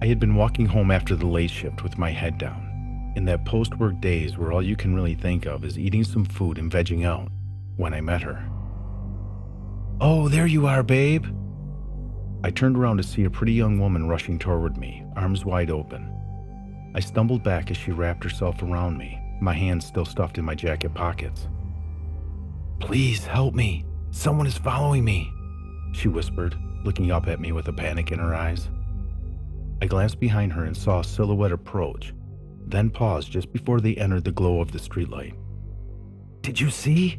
I had been walking home after the late shift with my head down, in that post-work days where all you can really think of is eating some food and vegging out, when I met her. "Oh, there you are, babe." I turned around to see a pretty young woman rushing toward me, arms wide open. I stumbled back as she wrapped herself around me, my hands still stuffed in my jacket pockets. "Please help me. Someone is following me," she whispered, looking up at me with a panic in her eyes. I glanced behind her and saw a silhouette approach, then pause just before they entered the glow of the streetlight. "Did you see?"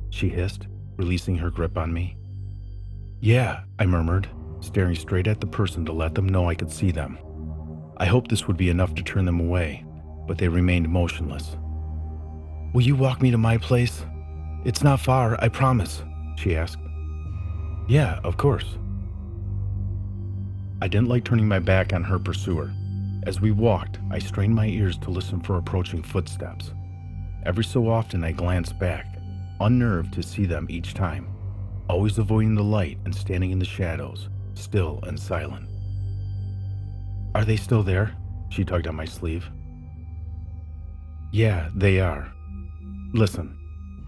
she hissed, releasing her grip on me. "Yeah," I murmured, staring straight at the person to let them know I could see them. I hoped this would be enough to turn them away, but they remained motionless. "Will you walk me to my place? It's not far, I promise," she asked. "Yeah, of course." I didn't like turning my back on her pursuer. As we walked, I strained my ears to listen for approaching footsteps. Every so often I glanced back, unnerved to see them each time, always avoiding the light and standing in the shadows, still and silent. "Are they still there?" She tugged on my sleeve. "Yeah, they are. Listen,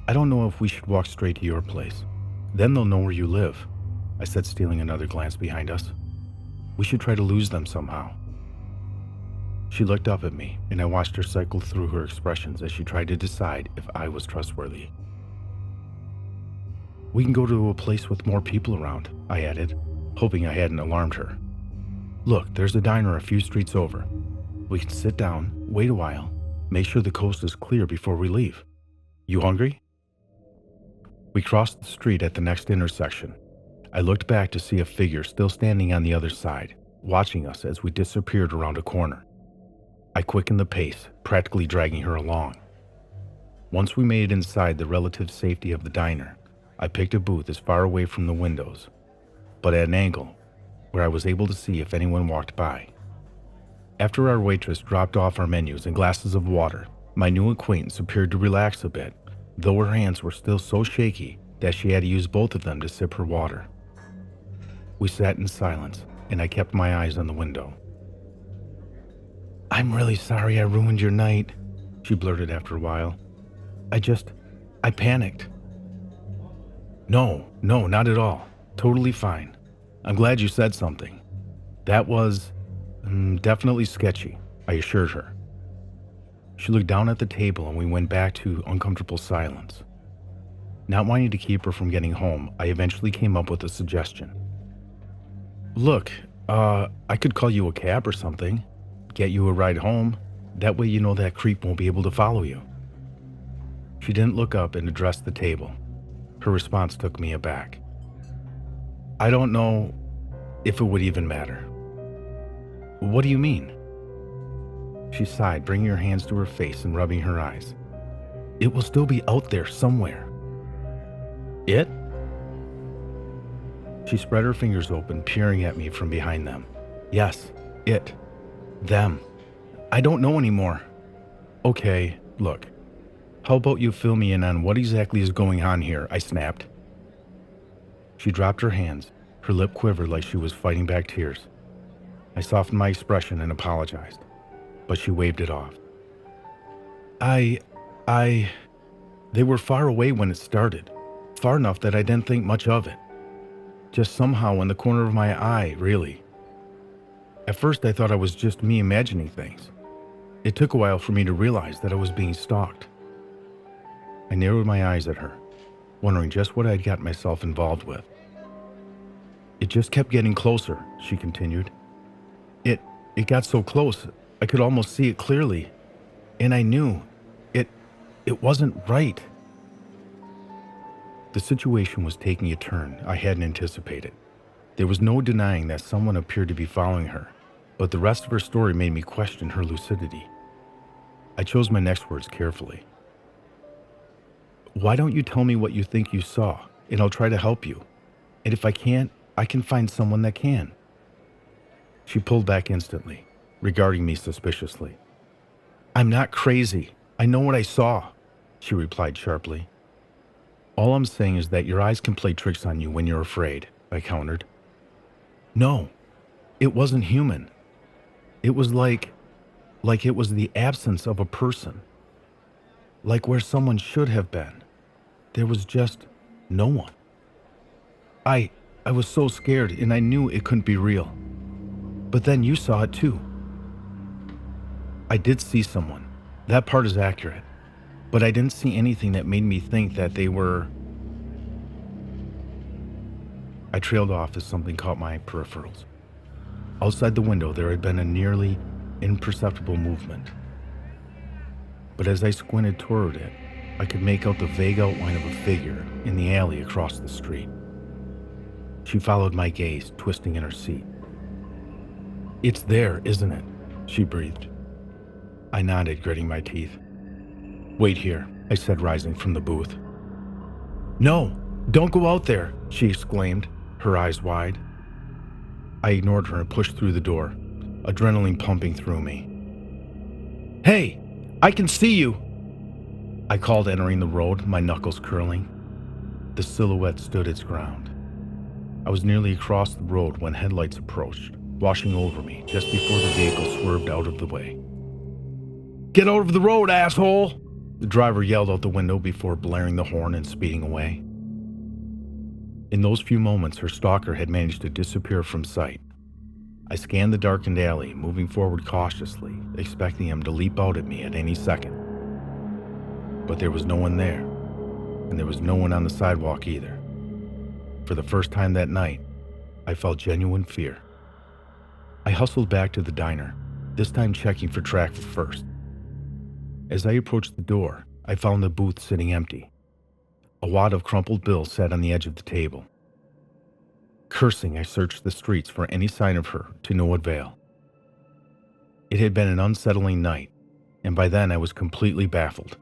I don't know if we should walk straight to your place. Then they'll know where you live," I said, stealing another glance behind us. "We should try to lose them somehow." She looked up at me, and I watched her cycle through her expressions as she tried to decide if I was trustworthy. "We can go to a place with more people around," I added, hoping I hadn't alarmed her. "Look, there's a diner a few streets over. We can sit down, wait a while, make sure the coast is clear before we leave. You hungry?" We crossed the street at the next intersection. I looked back to see a figure still standing on the other side, watching us as we disappeared around a corner. I quickened the pace, practically dragging her along. Once we made it inside the relative safety of the diner, I picked a booth as far away from the windows, but at an angle where I was able to see if anyone walked by. After our waitress dropped off our menus and glasses of water, my new acquaintance appeared to relax a bit, though her hands were still so shaky that she had to use both of them to sip her water. We sat in silence, and I kept my eyes on the window. "I'm really sorry I ruined your night," she blurted after a while. I panicked." No, not at all. Totally fine. I'm glad you said something. That was definitely sketchy," I assured her. She looked down at the table and we went back to uncomfortable silence. Not wanting to keep her from getting home, I eventually came up with a suggestion. "Look, I could call you a cab or something. Get you a ride home. That way you know that creep won't be able to follow you." She didn't look up and addressed the table. Her response took me aback. "I don't know if it would even matter." "What do you mean?" She sighed, bringing her hands to her face and rubbing her eyes. "It will still be out there somewhere." "It?" She spread her fingers open, peering at me from behind them. "Yes, it. Them. I don't know anymore." "Okay, look. How about you fill me in on what exactly is going on here?" I snapped. She dropped her hands. Her lip quivered like she was fighting back tears. I softened my expression and apologized, but she waved it off. They were far away when it started, far enough that I didn't think much of it. Just somehow in the corner of my eye, really. At first I thought I was just me imagining things. It took a while for me to realize that I was being stalked. I narrowed my eyes at her, wondering just what I'd got myself involved with. "It just kept getting closer," she continued. It got so close, I could almost see it clearly. And I knew it wasn't right. The situation was taking a turn I hadn't anticipated. There was no denying that someone appeared to be following her, but the rest of her story made me question her lucidity. I chose my next words carefully. "Why don't you tell me what you think you saw, and I'll try to help you. And if I can't, I can find someone that can." She pulled back instantly, regarding me suspiciously. "I'm not crazy. I know what I saw," she replied sharply. "All I'm saying is that your eyes can play tricks on you when you're afraid," I countered. "No, it wasn't human." It was like it was the absence of a person, like where someone should have been. There was just no one. I was so scared, and I knew it couldn't be real. But then you saw it too. I did see someone. That part is accurate. But I didn't see anything that made me think that they were... I trailed off as something caught my peripherals. Outside the window, there had been a nearly imperceptible movement. But as I squinted toward it, I could make out the vague outline of a figure in the alley across the street. She followed my gaze, twisting in her seat. "It's there, isn't it?" she breathed. I nodded, gritting my teeth. "Wait here," I said, rising from the booth. "No, don't go out there," she exclaimed, her eyes wide. I ignored her and pushed through the door, adrenaline pumping through me. "Hey, I can see you!" I called, entering the road, my knuckles curling. The silhouette stood its ground. I was nearly across the road when headlights approached, washing over me just before the vehicle swerved out of the way. "Get out of the road, asshole!" The driver yelled out the window before blaring the horn and speeding away. In those few moments, her stalker had managed to disappear from sight. I scanned the darkened alley, moving forward cautiously, expecting him to leap out at me at any second. But there was no one there, and there was no one on the sidewalk either. For the first time that night, I felt genuine fear. I hustled back to the diner, this time checking for traffic first. As I approached the door, I found the booth sitting empty. A wad of crumpled bills sat on the edge of the table. Cursing, I searched the streets for any sign of her, to no avail. It had been an unsettling night, and by then I was completely baffled.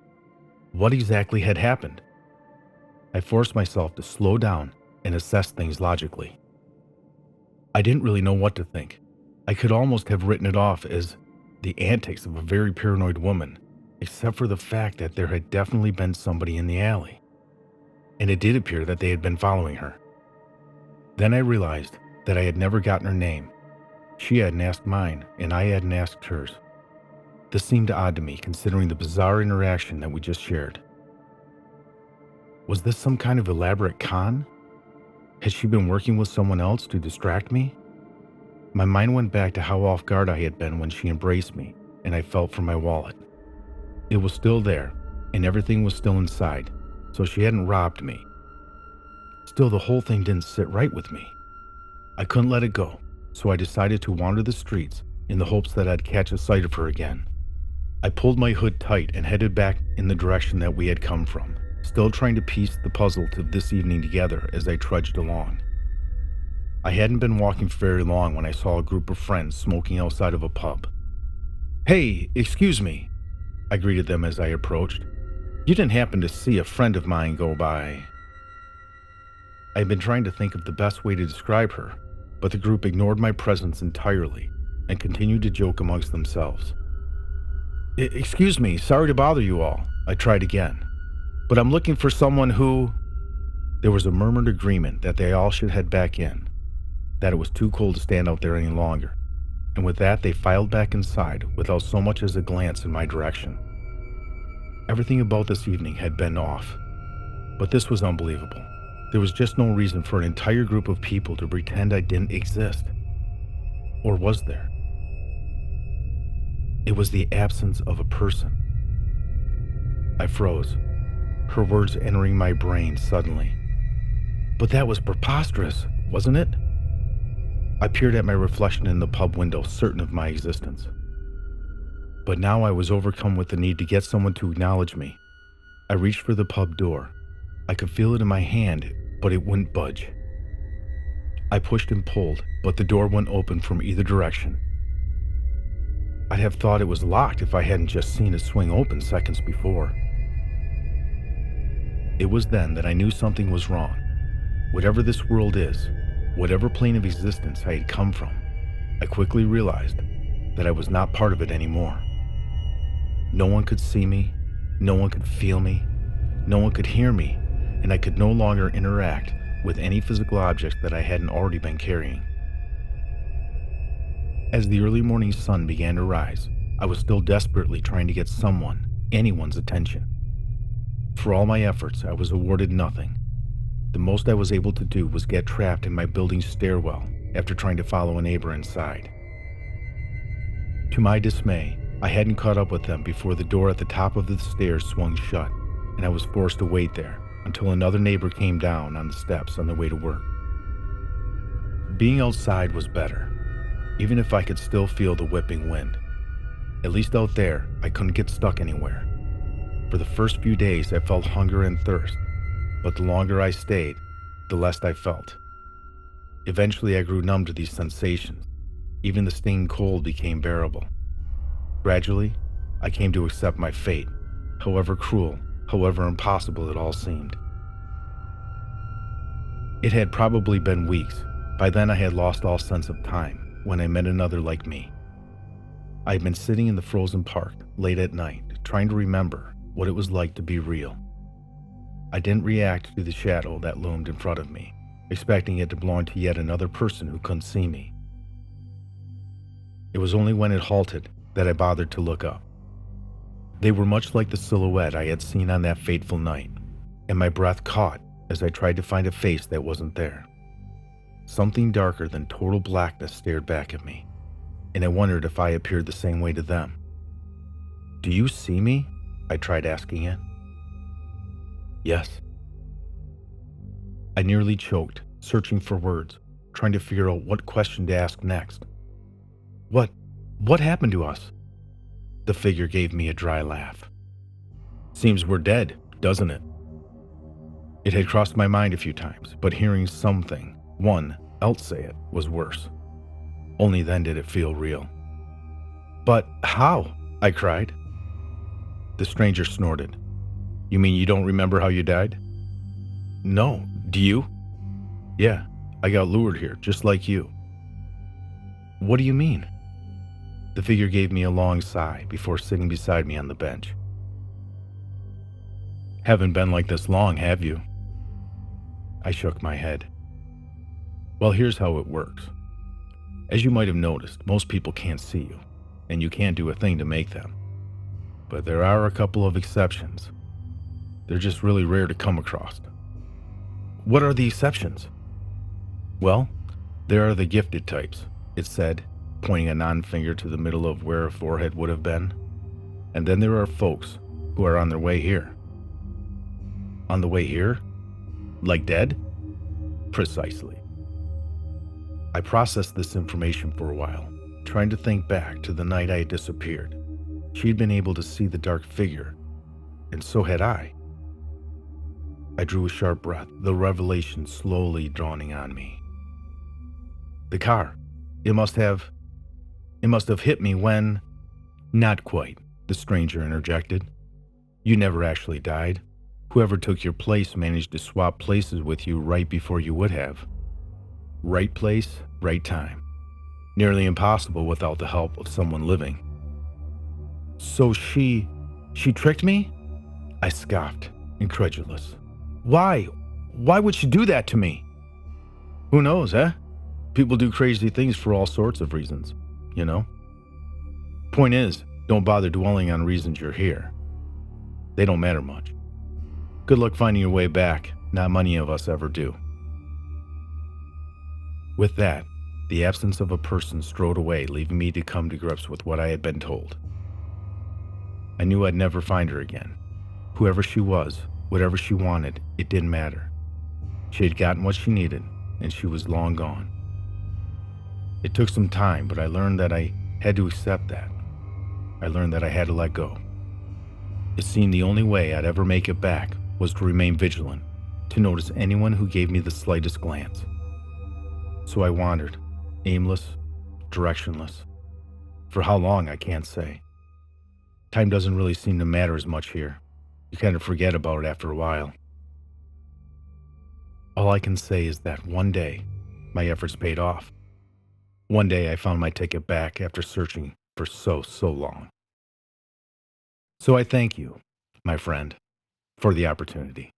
What exactly had happened? I forced myself to slow down and assess things logically. I didn't really know what to think. I could almost have written it off as the antics of a very paranoid woman, except for the fact that there had definitely been somebody in the alley. And it did appear that they had been following her. Then I realized that I had never gotten her name. She hadn't asked mine, and I hadn't asked hers. This seemed odd to me, considering the bizarre interaction that we just shared. Was this some kind of elaborate con? Had she been working with someone else to distract me? My mind went back to how off guard I had been when she embraced me, and I felt for my wallet. It was still there, and everything was still inside, so she hadn't robbed me. Still, the whole thing didn't sit right with me. I couldn't let it go, so I decided to wander the streets in the hopes that I'd catch a sight of her again. I pulled my hood tight and headed back in the direction that we had come from, still trying to piece the puzzle to this evening together as I trudged along. I hadn't been walking for very long when I saw a group of friends smoking outside of a pub. "Hey, excuse me," I greeted them as I approached. "You didn't happen to see a friend of mine go by?" I had been trying to think of the best way to describe her, but the group ignored my presence entirely and continued to joke amongst themselves. Excuse me, sorry to bother you all," I tried again, "but I'm looking for someone who..." There was a murmured agreement that they all should head back in, that it was too cold to stand out there any longer, and with that they filed back inside without so much as a glance in my direction. Everything about this evening had been off, but this was unbelievable. There was just no reason for an entire group of people to pretend I didn't exist. Or was there? It was the absence of a person. I froze, her words entering my brain suddenly. But that was preposterous, wasn't it? I peered at my reflection in the pub window, certain of my existence. But now I was overcome with the need to get someone to acknowledge me. I reached for the pub door. I could feel it in my hand, but it wouldn't budge. I pushed and pulled, but the door wouldn't open from either direction. I'd have thought it was locked if I hadn't just seen it swing open seconds before. It was then that I knew something was wrong. Whatever this world is, whatever plane of existence I had come from, I quickly realized that I was not part of it anymore. No one could see me, no one could feel me, no one could hear me, and I could no longer interact with any physical objects that I hadn't already been carrying. As the early morning sun began to rise, I was still desperately trying to get anyone's attention. For all my efforts, I was awarded nothing. The most I was able to do was get trapped in my building's stairwell after trying to follow a neighbor inside. To my dismay, I hadn't caught up with them before the door at the top of the stairs swung shut, and I was forced to wait there until another neighbor came down on the steps on their way to work. Being outside was better, even if I could still feel the whipping wind. At least out there, I couldn't get stuck anywhere. For the first few days, I felt hunger and thirst, but the longer I stayed, the less I felt. Eventually, I grew numb to these sensations. Even the stinging cold became bearable. Gradually, I came to accept my fate, however cruel, however impossible it all seemed. It had probably been weeks. By then, I had lost all sense of time when I met another like me. I had been sitting in the frozen park late at night, trying to remember what it was like to be real. I didn't react to the shadow that loomed in front of me, expecting it to belong to yet another person who couldn't see me. It was only when it halted that I bothered to look up. They were much like the silhouette I had seen on that fateful night, and my breath caught as I tried to find a face that wasn't there. Something darker than total blackness stared back at me, and I wondered if I appeared the same way to them. "Do you see me?" I tried asking it. "Yes." I nearly choked, searching for words, trying to figure out what question to ask next. What happened to us?" The figure gave me a dry laugh. "Seems we're dead, doesn't it?" It had crossed my mind a few times, but hearing one else say it was worse. Only then did it feel real. "But how?" I cried. The stranger snorted. "You mean you don't remember how you died?" "No, do you?" "Yeah, I got lured here, just like you." "What do you mean?" The figure gave me a long sigh before sitting beside me on the bench. "Haven't been like this long, have you?" I shook my head. "Well, here's how it works. As you might have noticed, most people can't see you, and you can't do a thing to make them. But there are a couple of exceptions. They're just really rare to come across." "What are the exceptions?" "Well, there are the gifted types," it said, pointing a non-finger to the middle of where a forehead would have been. "And then there are folks who are on their way here." "On the way here? Like dead?" "Precisely." I processed this information for a while, trying to think back to the night I had disappeared. She'd been able to see the dark figure, and so had I. I drew a sharp breath, the revelation slowly dawning on me. "The car. It must have hit me when—" "Not quite," the stranger interjected. "You never actually died. Whoever took your place managed to swap places with you right before you would have. Right place, right time. Nearly impossible without the help of someone living." "So she tricked me?" I scoffed, incredulous. Why? Why would she do that to me?" "Who knows, eh? People do crazy things for all sorts of reasons, you know? Point is, don't bother dwelling on reasons you're here. They don't matter much. Good luck finding your way back. Not many of us ever do." With that, the absence of a person strode away, leaving me to come to grips with what I had been told. I knew I'd never find her again. Whoever she was, whatever she wanted, it didn't matter. She had gotten what she needed, and she was long gone. It took some time, but I learned that I had to accept that. I learned that I had to let go. It seemed the only way I'd ever make it back was to remain vigilant, to notice anyone who gave me the slightest glance. So I wandered, aimless, directionless. For how long, I can't say. Time doesn't really seem to matter as much here. You kind of forget about it after a while. All I can say is that one day, my efforts paid off. One day I found my ticket back after searching for so long. So I thank you, my friend, for the opportunity.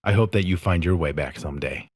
I hope that you find your way back someday.